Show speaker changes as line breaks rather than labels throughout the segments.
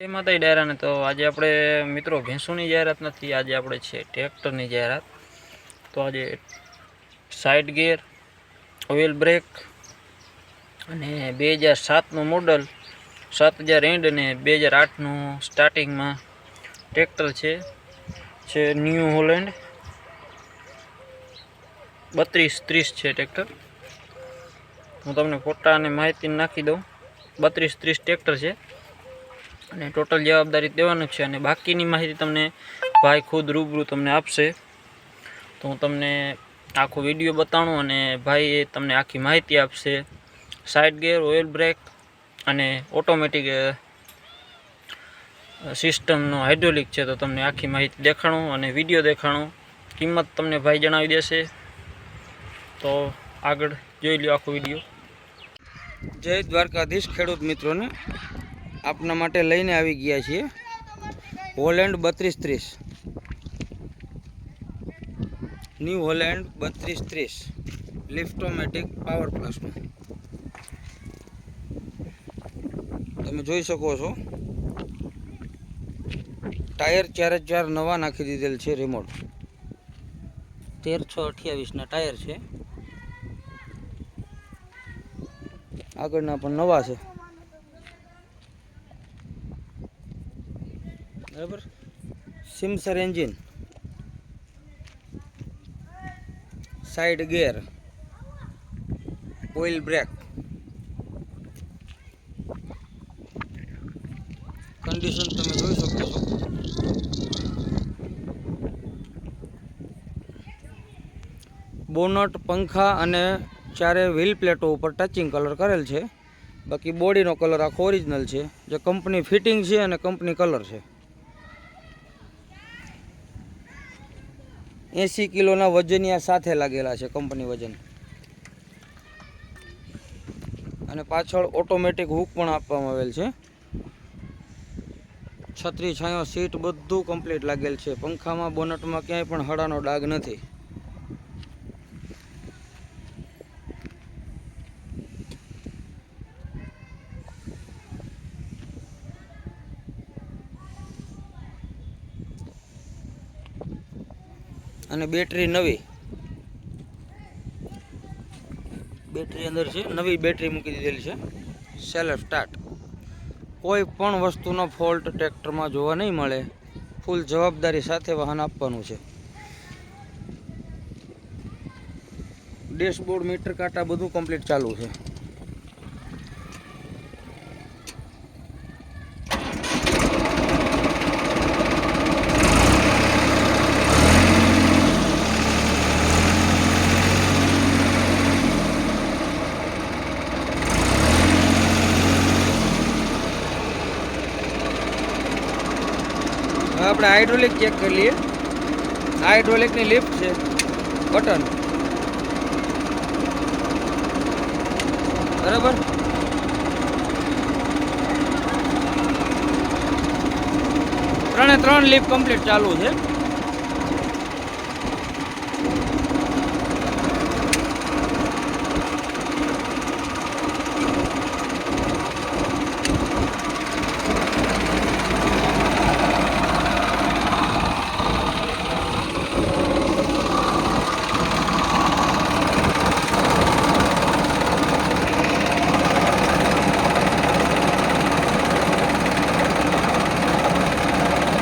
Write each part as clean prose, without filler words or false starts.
એ માતાજી ડાયરાને તો આજે આપણે મિત્રો ભેંસોની જાહેરાત નથી, આજે આપણે છે ટ્રેક્ટરની જાહેરાત। તો આજે સાઇડ ગિયર, ઓઇલ બ્રેક અને 2007નું મોડલ, 7000 એન્ડ અને 2008નું સ્ટાર્ટિંગમાં ટ્રેક્ટર છે ન્યૂ હોલેન્ડ 3230 છે ટ્રેક્ટર। હું તમને ફોટા અને માહિતી નાખી દઉં। 3230 ટ્રેક્ટર છે અને ટોટલ જવાબદારી દેવાનું છે અને બાકીની માહિતી તમને ભાઈ ખુદ રૂબરૂ તમને આપશે। તો હું તમને આખો વિડીયો બતાવું અને ભાઈ તમને આખી માહિતી આપશે। સાઇડ ગિયર, ઓઇલ બ્રેક અને ઓટોમેટિક સિસ્ટમનો હાઇડ્રોલિક છે, તો તમને આખી માહિતી દેખાડું અને વિડીયો દેખાડું। કિંમત તમને ભાઈ જણાવી દેશે, તો આગળ જોઈ લો આખો વિડીયો।
જય દ્વારકાધીશ ખેડૂત મિત્રોને, આપના માટે લઈને આવી ગયા છીએ હોલેન્ડ 3230, ન્યૂ હોલેન્ડ 3230 લિફ્ટોમેટિક પાવર પ્લસનું તમે જોઈ શકો છો। ટાયર 4 નવા નાખી દીધેલ છે, રિમોટ 13/6/28ના ટાયર છે, આગળના પણ નવા છે બરાબર। સિમસર engine, side gear, oil brake, condition તમે જોઈ શકો છો। બોનટ, પંખા અને ચારે વ્હીલ પ્લેટો ઉપર ટચિંગ કલર કરેલ છે, બાકી બોડીનો કલર આખો ઓરિજિનલ છે, જે કંપની ફિટિંગ છે અને કંપની કલર છે। 80 કિલોના વજનિયા સાથે લાગેલા છે, કંપની વજન, અને પાછળ ઓટોમેટિક હુક પણ આપવામાં આવેલ છે। છત્રી, છાંયો, સીટ બધું કમ્પ્લીટ લાગેલ છે। પંખામાં, બોનટમાં ક્યાંય પણ હળાનો ડાઘ નથી। અને બેટરી નવી, બેટરી અંદર છે, નવી બેટરી મૂકી દીધેલી છે, સેલ્ફ સ્ટાર્ટ। કોઈ પણ વસ્તુનો ફોલ્ટ ટ્રેક્ટરમાં જોવા નહીં મળે, ફૂલ જવાબદારી સાથે વાહન આપવાનું છે। ડેશબોર્ડ, મીટર કાંટા બધું કમ્પ્લીટ ચાલુ છે। હવે આપણે હાઇડ્રોલિક ચેક કરી લઈએ। હાઇડ્રોલિકની લિફ્ટ છે, બટન બરાબર। ત્રણ લિફ્ટ કમ્પ્લીટ ચાલુ છે।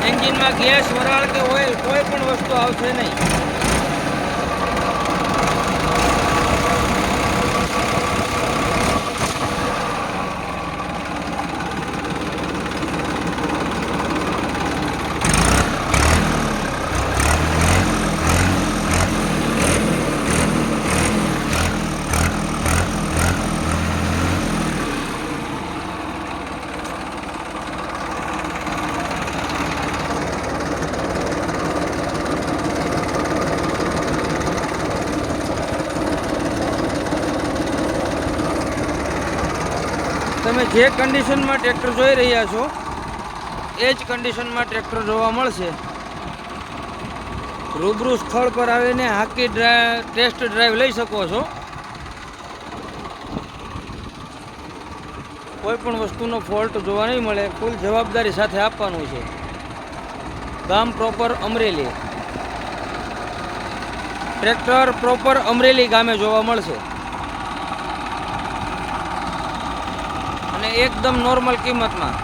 એન્જિનમાં ગેસ, વરાળ કે ઓઇલ કોઈ પણ વસ્તુ આવશે નહીં। તમે જે કન્ડિશનમાં ટ્રેક્ટર જોઈ રહ્યા છો એ જ કન્ડિશનમાં ટ્રેક્ટર જોવા મળશે। રૂબરૂ સ્થળ પર આવીને હાકી ટેસ્ટ ડ્રાઈવ લઈ શકો છો। કોઈ પણ વસ્તુનો ફોલ્ટ જોવા નહીં મળે, ફૂલ જવાબદારી સાથે આપવાનું છે. ગામ proper Amreli, tractor proper Amreli ગામે જોવા મળશે અને એકદમ નોર્મલ કિંમતમાં.